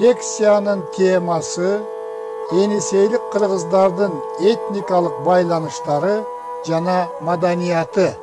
Leksiyanın teması Yeniseylik Kırgızdardın etnikalık baylanışları jana madaniyatı.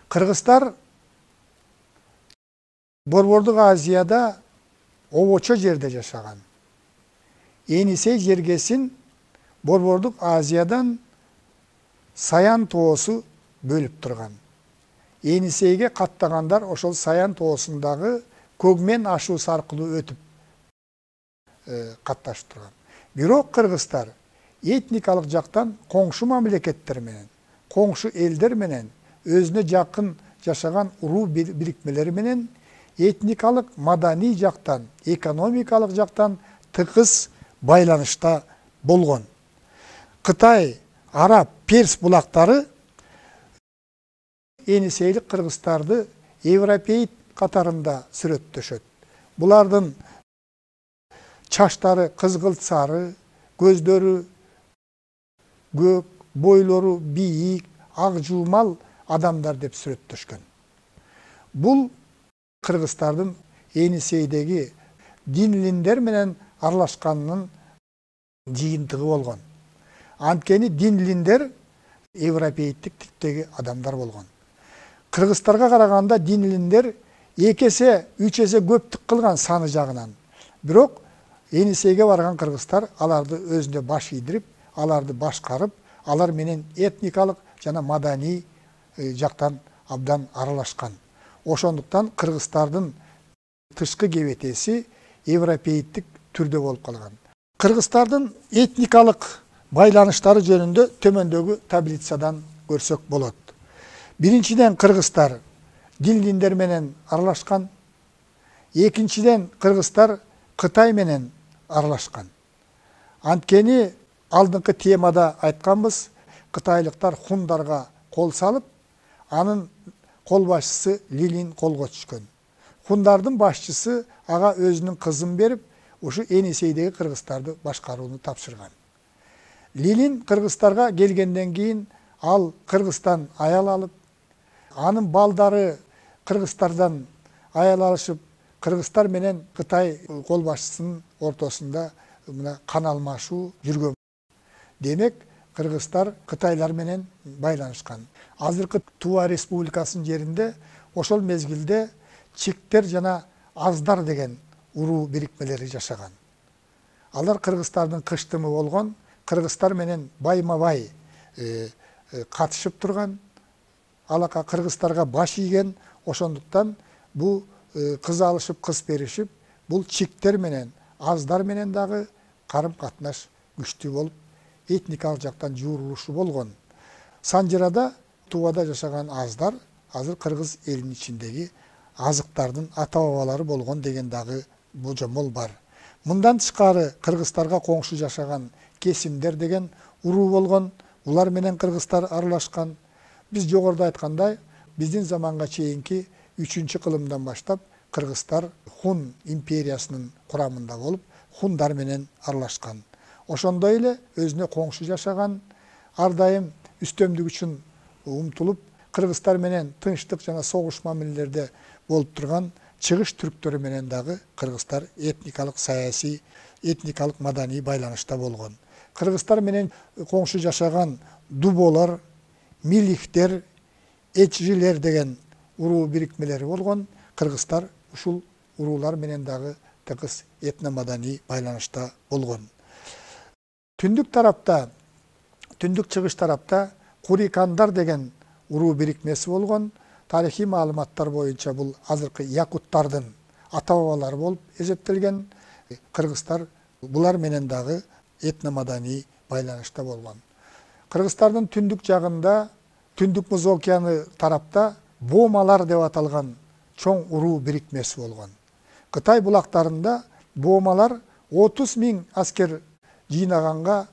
Kırgızlar Борбордук Азияда обочо жерде жашаган. Yenisey жергесин Борбордук Азиядан Саян тоосу бөлүп турган. Yeniseyге каттагандар ошол Саян тоосундагы Көкмен ашуус аркылуу өтүп катташып турган. Бирок кыргыздар этникалык жактан коңшу мамлекеттер менен, коңшу элдер менен, өзүнө жакын жашаган уруу бирикмелери менен этникалык, маданий жактан, экономикалык жактан тыгыз байланышта болгон. Кытай, Араб, Перс булактары Yeniseylik кыргыздарды европейт катарында сүрөттөшөт. Булардын чачтары кызгылт сары, көздөрү көк, бойлору бийик, ак жуумал адамдар деп сүрөттөшкөн. Бул кыргыздардын Yeniseyдеги динлиндер менен аралашканынын жыйынтыгы болгон. Анткени динлиндер европейттик типтеги адамдар болгон. Кыргыздарга караганда динлиндер 2 эсе, 3 эсе көптүк кылган саны жагынан. Бирок Yeniseyге барган кыргыздар аларды өзүнө баш ийдирип, аларды башкарып, алар менен этникалык жана маданий жактан абдан аралашкан. Ошондуктан кыргыздардын тышкы кебетеси европейттик түрдө болуп калган. Кыргыздардын этникалык байланыштары жөнүндө төмөндөгү таблицадан көрсөк болот. Биринчиден кыргыздар дин-диндер менен аралашкан. Экинчиден кыргыздар Кытай менен аралашкан. Анткени алдыңкы темада айтканбыз, кытайлыктар хундарга кол салып, анын кол башчысы Лилин колго түшкөн. Хундардын башчысы ага өзүнүн кызын берип, ушу Yeniseyдеги кыргыздарды башкарууну тапшырган. Лилин кыргыздарга келгенден кийин ал Кыргызстан аял алып, анын балдары кыргыздардан аял алышып, кыргыздар менен Кытай кол башчысынын ортосунда мына кан алмашуу жүргөн. Демек, кыргыздар Кытайлар менен байланышкан. Азыркы Тува Республикасынын жеринде ошол мезгилде чиктер жана аздар деген уруу бирикмелери жашаган. Алар кыргыздардын кыштымы болгон, кыргыздар менен байма-бай катышып турган, алака кыргыздарга баш ийген. Ошондуктан бул кыз алышып, кыз беришип, бул чиктер менен, аздар менен дагы карым катнаш күчтүү болуп, этникалык жактан жуурулушу болгон. Санжырада, Тувада жашаган аздар азыр кыргыз элинин ичиндеги азыктардын ата-бабалары болгон деген дагы божомол бар. Мындан тышкары кыргыздарга коңшу жашаган кесимдер деген уруу болгон. Улар менен кыргыздар аралашкан. Биз жогоруда айткандай, биздин заманга чейинки 3-кылымдан баштап кыргыздар Хун империясынын курамында болуп, хундар менен аралашкан. Ошондой эле өзүнө коңшу жашаган, ар дайым үстөмдүк үчүн умтулуп, кыргыздар менен тынчтык жана согуш мамилелерде болуп турган чыгыш түрктөрү менен дагы кыргыздар этникалык саясий, этникалык маданий байланышта болгон. Кыргыздар менен коңшу жашаган дуболар, милихтер, эчжилер деген уруу бирикмелери болгон. Кыргыздар ушул уруулар менен дагы тыгыз этно-маданий байланышта болгон. Түндүк тарапта, түндүк чыгыш тарапта Курикандар деген уруу бирикмеси болгон. Тарихи маалыматтар боюнча бул азыркы якуттардын ата-бабалары болуп эсептелген. Кыргыздар булар менен дагы этно-маданий байланышта болгон. Кыргыздардын түндүк жагында, Түндүк Муз океаны тарапта Бомалар деп аталган чоң уруу бирикмеси болгон. Кытай булактарында Боомалар 30 000 аскер жыйнаганга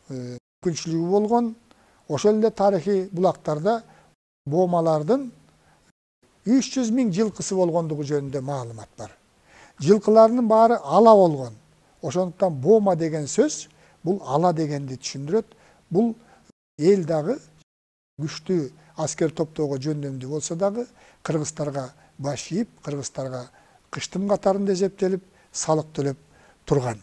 мүмкүнчүлүгү болгон. Ошол эле тарыхый булактарда боомалардын 300 000 жылкысы болгондугу жөнүндө маалымат бар. Жылкыларынын баары ала болгон. Ошондуктан боома деген сөз бул ала дегенди түшүндүрөт. Бул эл дагы күчтүү аскер топтоого жөндөмдүү болсо дагы кыргыздарга баш ийип, кыргыздарга кыштым катарында эсептелип, салык төлөп турган.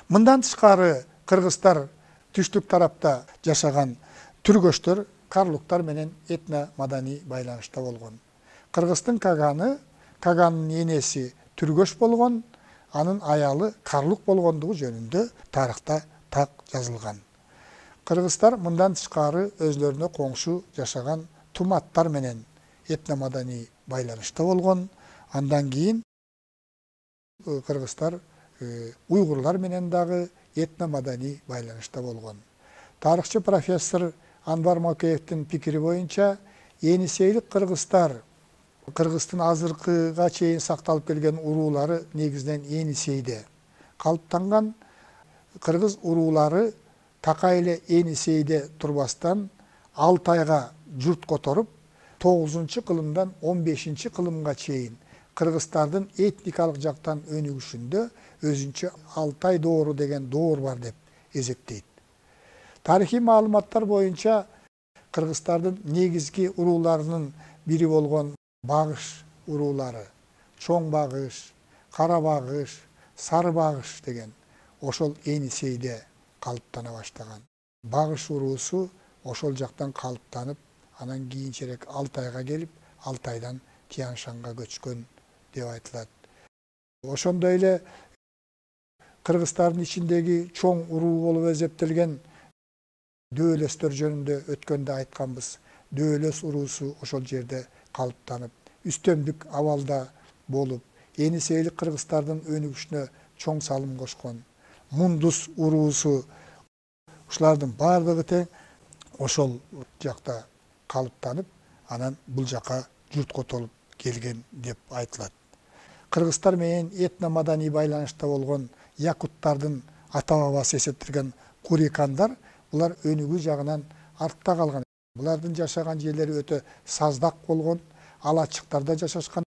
Мындан тышкары кыргыздар түштүк тарапта жашаган түргөчтөр, карлуктар менен этно маданий байланышта болгон. Кыргыздын Каганын энеси түргөч болгон, анын аялы карлук болгондугу жөнүндө тарыхта так жазылган. Кыргыздар мындан тышкары өзлөрүнө коңшу жашаган туматтар менен этно маданий байланышта болгон. Андан кийин кыргыздар уйгурлар менен дагы этно маданий байланышта болгон. Тарыхчы профессор Анвар Макеевдин пикири боюнча, Енисейлик кыргыздар Кыргыздын азыркыга чейин сакталып келген уруулары негизинен Енисейде калыптанган. Кыргыз уруулары такай эле Енисейде турбастан Алтайга журт которуп, 9-кылымдан 15-кылымга чейин кыргыздардын этникалык жактан өнүгүшүндө өзүнчө Алтай доору деген доор бар деп эсептейт. Тарыхый маалыматтар боюнча кыргыздардын негизги урууларынын бири болгон Багыш уруулары, Чоң Багыш, Кара Багыш, Сары Багыш деген ошол Енисейде калыптана баштаган. Багыш уруусу ошол жактан калыптанып, анан кийинчерээк Алтайга келип, Алтайдан Тянь-Шанга көчкөн деп айтылат. Ошондой эле кыргыздардын ичиндеги чоң уруу болуп эсептелген Дөөлөстөр жөнүндө өткөндө айтканбыз. Дөөлөс уруусу ошол жерде калыптанып, үстөмдүк абалда болуп, Енисейлик кыргыздардын өнүгүшүнө чоң салым кошкон. Мундус уруусу ушулардын бардыгы тең ошол жакта калыптанып, анан бул жака журт котолуп келген деп айтылат. Кыргыздар менен этно маданий байланышта болгон якуттардын ата бабасы эсептелген курикандар, булар өнүгүү жагынан артта калган. Булардын жашаган жерлери өтө саздак болгон, алачыктарда жашашкан.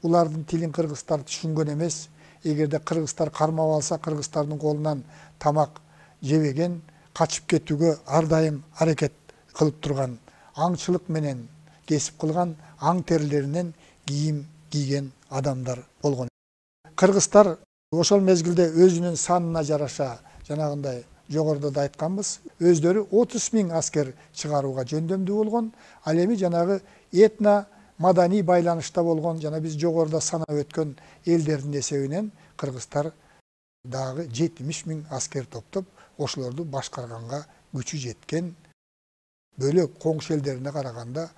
Булардын тилин кыргыздар түшүнгөн эмес. Эгерде кыргыздар кармап алса, кыргыздардын колунан тамак жебеген, качып кетүүгө ар дайым аракет кылып турган, аңчылык менен кесип кылган, аң терилеринен кийим кийген адамдар болгон. Кыргыздар ошол мезгилде өзүнүн санына жараша, жанагындай жогоруда да айтканбыз, өздөрү 30 000 аскер чыгарууга жөндөмдүү болгон. Ал эми жанагы этно маданий байланышта болгон, жана биз жогоруда санап өткөн элдердин эсебинен кыргыздар дагы 70 000 аскер топтоп, ошолорду башкарганга күчү жеткен. Бөлөк коңшу элдерине караганда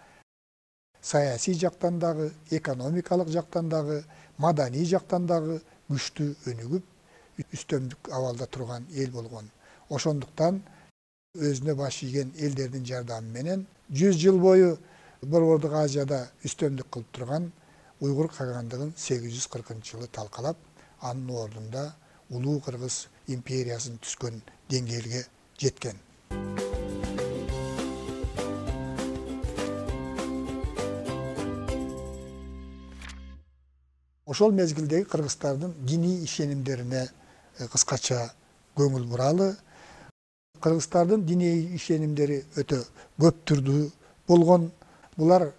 саясий жактан дагы, экономикалык жактан дагы, маданий жактан дагы күчтүү өнүгүп, үстөмдүк абалда турган эл болгон. Ошондуктан өзүнө баш ийген элдердин жардамы менен 100 жыл бою Борбордук Азияда үстөмдүк кылып турган уйгур кагандыгын 840-жылы талкалап, анын ордунда улуу Кыргыз империясын түзгөн деңгээлге жеткен. Ошол мезгилдеги кыргыздардын диний ишенимдерине кыскача көңүл буралы. Кыргыздардын диний ишенимдери өтө көп түрдүү болгон. Булар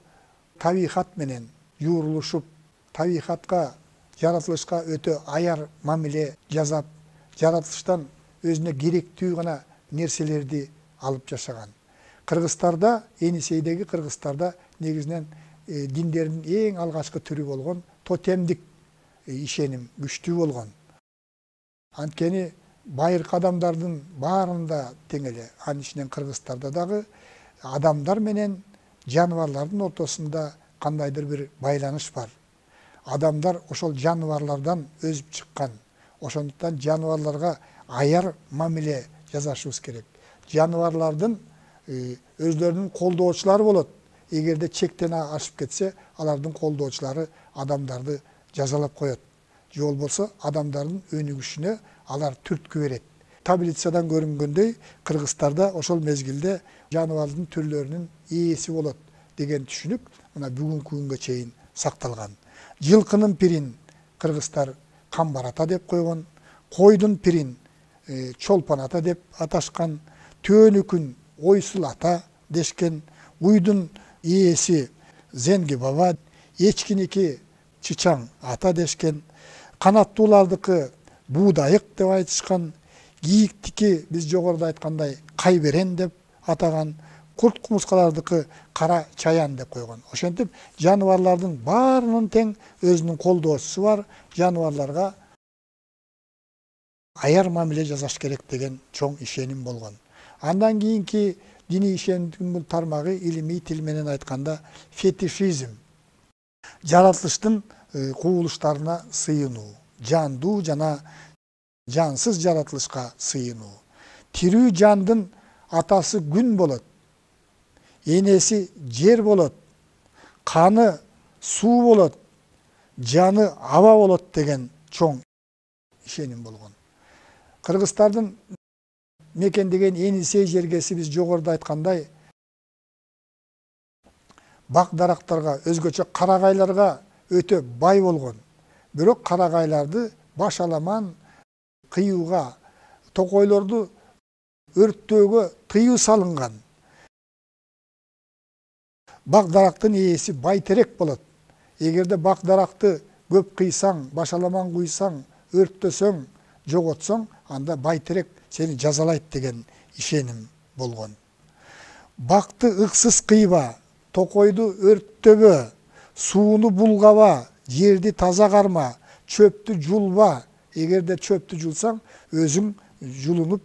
табигат менен юурулушуп, табигатка, жаратылышка өтө аяр мамиле жасап, жаратылыштан өзүнө керектүү гана нерселерди алып жашаган. Кыргыздарда, Енисейдеги кыргыздарда негизинен диндердин эң алгачкы түрү болгон тотемдик ишеним күчтүү болгон. Анткени байыркы адамдардын баарында тең эле, анын ичинен кыргыздарда дагы адамдар менен жаныбарлардын ортосунда кандайдыр бир байланыш бар. Адамдар ошол жаныбарлардан өзүп чыккан. Ошондуктан жаныбарларга аяр мамиле жасашыбыз керек. Жаныбарлардын өзлөрүнүн колдоочулары болот. Эгерде чектен ашып кетсе, алардын колдоочулары адамдарды жазалап коет. жол болса адамдардын өнүгүшүнө алар түрткү берет. Таблицадан көрүнгөндөй Кыргызстарда ошол мезгилде жаныбардын түрлөрүнүн ээси болот деген түшүнүк мына бүгүнкү күнгө чейин сакталган. Жылкынын пирин кыргыздар камбар ата деп койгон, койдун пирин чолпон ата деп аташкан, төөнүкүн ойсул ата дешкен, уйдун ээси Зенги баба, эчкиники чычаң ата дешкен, канаттуулардыкы Буудайык деп айтышкан, кийиктики биз жогоруда айткандай Кайберен деп атаган, курт кумурскалардыкы Кара Чаян деп койгон. Ошентип жаныбарлардын баарынын тең өзүнүн колдоочусу бар, жаныбарларга аяр мамиле жасаш керек деген чоң ишеним болгон. Андан кийинки диний ишенимдин бул тармагы илимий тил менен айтканда фетишизм. Жаратылыштын кубулуштарына сыйынуу, жандуу жана жансыз жаратылышка сыйынуу. Тирүү жандын атасы күн болот, энеси жер болот, каны суу болот, жаны аба болот деген чоң ишеним болгон. Кыргыздардын мекендеген Енисей жергеси биз жогоруда айткандай бак дарактарга, өзгөчө карагайларга өтө бай болгон. Бирок карагайларды баш аламан кыюуга, токойлорду өрттөөгө тыюу салынган. Бак дарактын ээси байтерек болот. Эгерде бак даракты көп кыйсаң, баш аламан куйсаң, өрттөсөң, жоготсоң, анда байтерек сени жазалайт деген ишеним болгон. Бакты ыксыз кыйба, токойду өрттөбө, сууну булгаба, жерди таза карма, чөптү жулба. Эгерде чөптү жулсаң, өзүң жулунуп,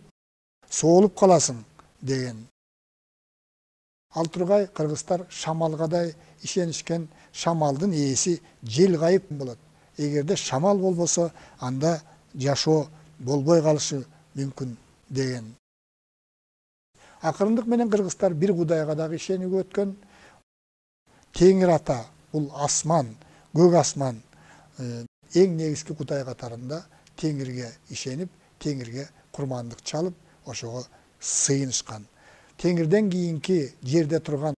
соолуп каласың деген. Ал тургай кыргыздар шамалгадай ишенишкен, шамалдын ээси жел кайып болот. Эгерде шамал болбосо, анда жашоо болбой калышы мүмкүн деген. Акырындык менен кыргыздар бир кудайга дагы ишенип өткөн. Теңир ата, бул асман, көк асман, эң негизги кудай катарында Теңирге ишенип, Теңирге курмандык чалып, ошого сыйынышкан. Теңирден кийинки жерде турган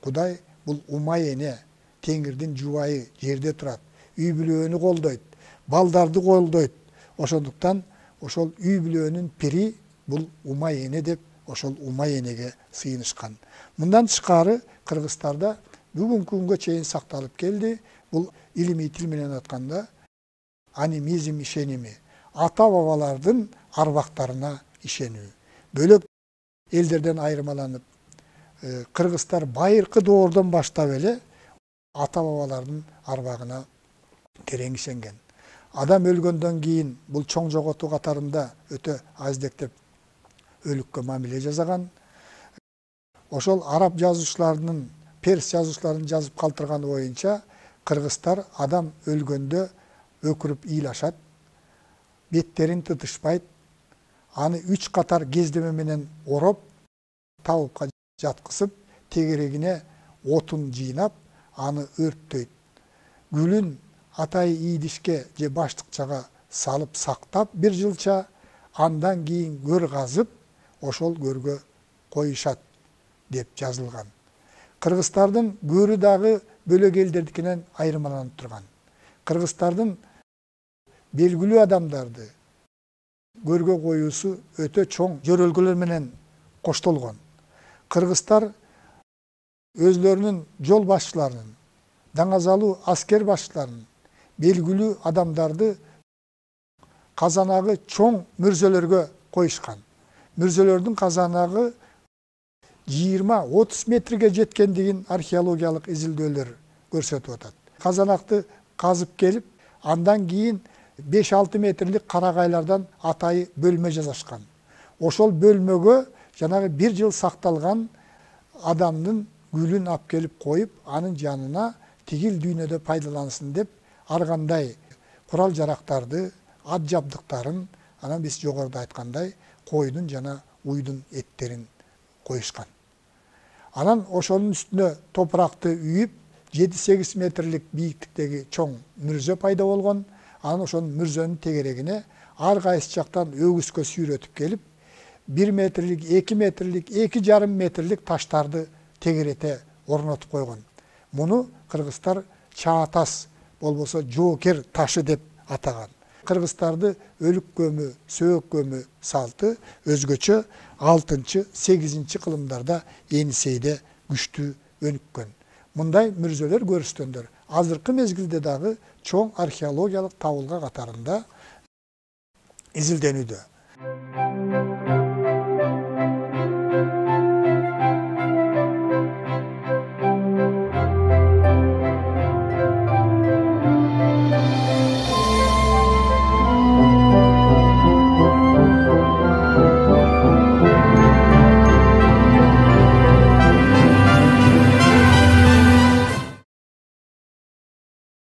кудай бул Умай эне, Теңирдин жубайы жерде турат, үй бүлөнү колдойт, балдарды колдойт. Ошондуктан ошол үй бүлөнүн пири бул Умай эне деп, ошол Умай энеге сыйынышкан. Мындан тышкары кыргыздарда бүгүнкү күнгө чейин сакталып келди. Бул илимий тил менен айтканда анимизм ишеними, ата бабалардын арбактарына ишенүү. Бөлөк элдерден айырмаланып, кыргыздар байыркы доордон баштап эле ата бабалардын арбагына терең ишенген. Адам өлгөндөн кийин бул чоң жоготуу катарында өтө аздектеп өлүккө мамиле жасаган. Ошол араб жазуучуларынын, перс жазуучуларынын жазып калтырганы боюнча кыргыздар адам өлгөндө өкүрүп ыйлашат, беттерин тытышпайт, аны 3 катар кездеме менен ороп, табыпка жаткызып, тегерегине отун жыйнап, аны өрттөйт. Гүлүн атайы ийдишке же баштыкчага салып сактап бир жылча, андан кийин көр казып, ошол көргө коюшат деп жазылган. Кыргыздардын көрү дагы бөлөк элдердикинен айырмаланып турган. Кыргыздардын белгилүү адамдарды көргө коюусу өтө чоң жөрөлгөлөр менен коштолгон. Кыргыздар өзлөрүнүн жол башчыларынын, даңазалуу аскер башчыларынын, белгилүү адамдарды казанагы чоң мүрзөлөргө коюшкан. Мүрзөлөрдүн казанагы 20-30 метрге жеткендигин археологиялык изилдөөлөр көрсөтүп атат. Казанакты казып келип, андан кийин 5-6 метрлик карагайлардан атайы бөлмө жасашкан. Ошол бөлмөгө жанагы 1 жыл сакталган адамдын гүлүн алып келип коюп, анын жанына тигил дүйнөдө пайдалансын деп ар кандай курал жарактарды, ат жабдыктарын, анан биз жогоруда айткандай койдун жана уйдун эттерин коюшкан. Анан ошонун үстүнө топуракты үйүп, 7-8 метрлик бийиктиктеги чоң мүрзө пайда болгон. Анан ошонун мүрзөнүн тегерегине ар кайсы жактан өгүскө сүйрөтүп келип 1 метрлик, 2 метрлик, 2,5 метрлик таштарды тегерете орнотуп койгон. Муну кыргыздар чаатас болбосо жоокер ташы деп атаган. Кыргыздарды өлүк көмү, сөөк көмү салты өзгөчө 6-8 кылымдарда Енисейде күчтүү өнүккөн. Мындай мүрзөлөр көрүстөндөр азыркы мезгилде дагы чоң археологиялык табылга катарында изилденүүдө.